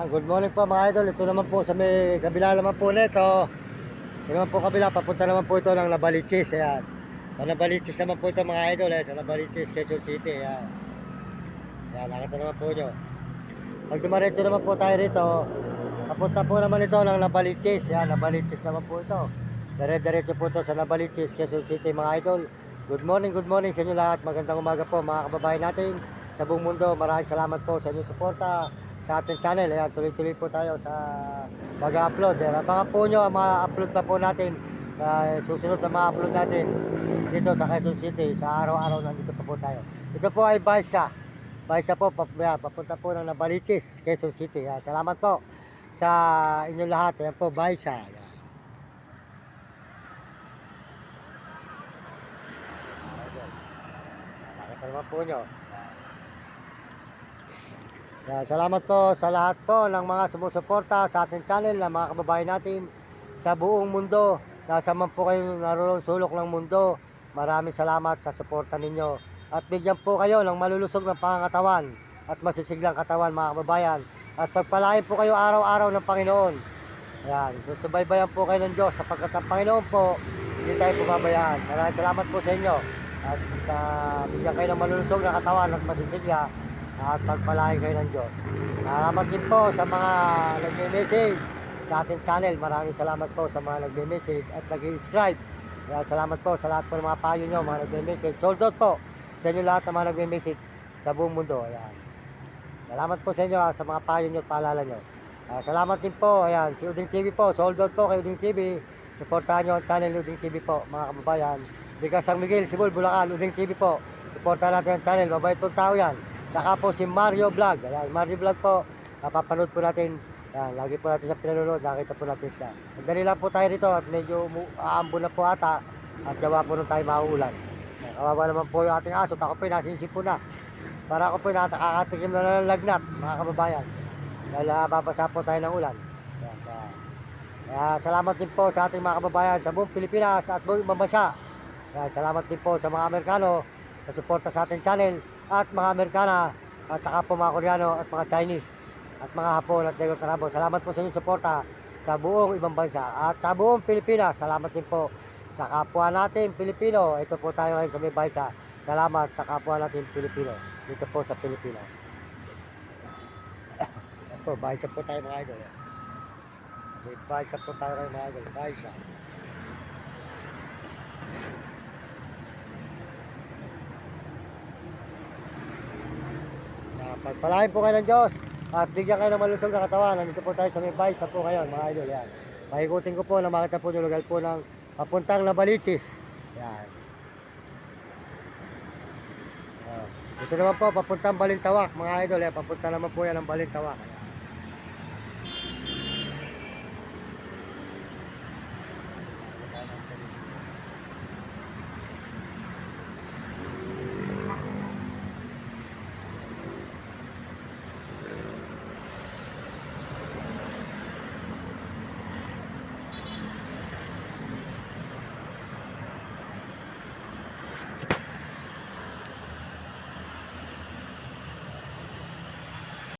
Good morning po mga idol. Ito naman po sa may kabila naman po nito. Ito naman po kabila, papunta naman po ito ng Nabaliches. Ayan. Sa Nabaliches naman po ito mga idol. Sa Nabaliches, Quezon City. Ayan. Ayan, nakita naman po nyo. Pag dumaretso naman po tayo rito, papunta po naman ito ng Nabaliches. Ayan, Nabaliches naman po ito. Dire-diretso po ito sa Nabaliches, Quezon City mga idol. Good morning sa inyo lahat. Magandang umaga po mga kababayan natin sa buong mundo. Maraming salamat po sa inyong suporta sa ating channel. Ayan, tuloy-tuloy po tayo sa pag-upload. Abangan po nyo ang mga upload pa po natin. Susunod na mga upload natin dito sa Quezon City. Sa araw-araw nandito pa po tayo. Ito po ay Baisa. Baisa po, papunta po ng Nabaliches, Quezon City. Ayan, salamat po sa inyong lahat. Ayan po, Baisa. Ayan. Nakita naman po nyo. Salamat po sa lahat po ng mga sumusuporta sa ating channel, ng mga kababayan natin sa buong mundo. Nasa man po kayo naroon sulok ng mundo. Maraming salamat sa suporta ninyo. At bigyan po kayo ng malulusog ng pangangatawan at masisiglang katawan mga kababayan. At pagpalain po kayo araw-araw ng Panginoon. Ayan, susubaybayan po kayo ng Diyos sapagkat ang Panginoon po, hindi tayo pumabayaan. Maraming salamat po sa inyo. At bigyan kayo ng malulusog na katawan at masisigla at pagpalain kayo ng Diyos. Salamat din po sa mga nagme-message sa ating channel. Maraming salamat po sa mga nagme-message at nag-subscribe. Salamat po sa lahat po ng mga payo nyo, mga nagme-message. Sold out po sa inyo lahat ng mga nagme-message sa buong mundo. Ayan. Salamat po sa inyo sa mga payo nyo at paalala nyo. Salamat din po. Ayan, si Uding TV po. Sold out po kay Uding TV. Supportahan nyo ang channel Uding TV po, mga kababayan. Bigas San Miguel, Sibol, Bulacan, Uding TV po. Supportahan natin ang channel. Mabait pong tao yan. Saka po si Mario Vlog. Ayan, Mario Vlog po. Napapanood po natin. Ayan, lagi po natin siya pinanonood. Nakita po natin siya. Magdali lang po tayo rito at medyo aambo na po ata. At gawa po nung tayo mauulan. Kawawa naman po yung ating aso. Ako po nasisip po na. Para ako po nakakatikim na ng lagnat, mga kababayan. Dahil babasa po tayo ng ulan. Kaya salamat din po sa ating mga kababayan sa buong Pilipinas at buong ibang bansa. Salamat din po sa mga Amerikano na suporta sa ating channel at mga Amerikana at saka po mga Koreano at mga Chinese at mga Hapon at Negro Tarabo. Salamat po sa inyong suporta sa buong ibang bansa at sa buong Pilipinas. Salamat din po sa kapwa natin Pilipino. Ito po tayo ngayon sa may Baisa. Salamat sa kapwa natin Pilipino dito po sa Pilipinas. Ito po, Baisa po tayo mga idol. May Baisa po tayo mga idol. Baisa. Pagpalain po kayo ng Diyos at bigyan kayo ng malusog na katawan. Nandito po tayo sa may Baisa po ngayon mga idol. Yan. Pakikutin ko po na makita po yung lugar po ng papuntang Nabaliches. Yan. Ito naman po papuntang Balintawak mga idol. Papunta naman po yan ng Balintawak.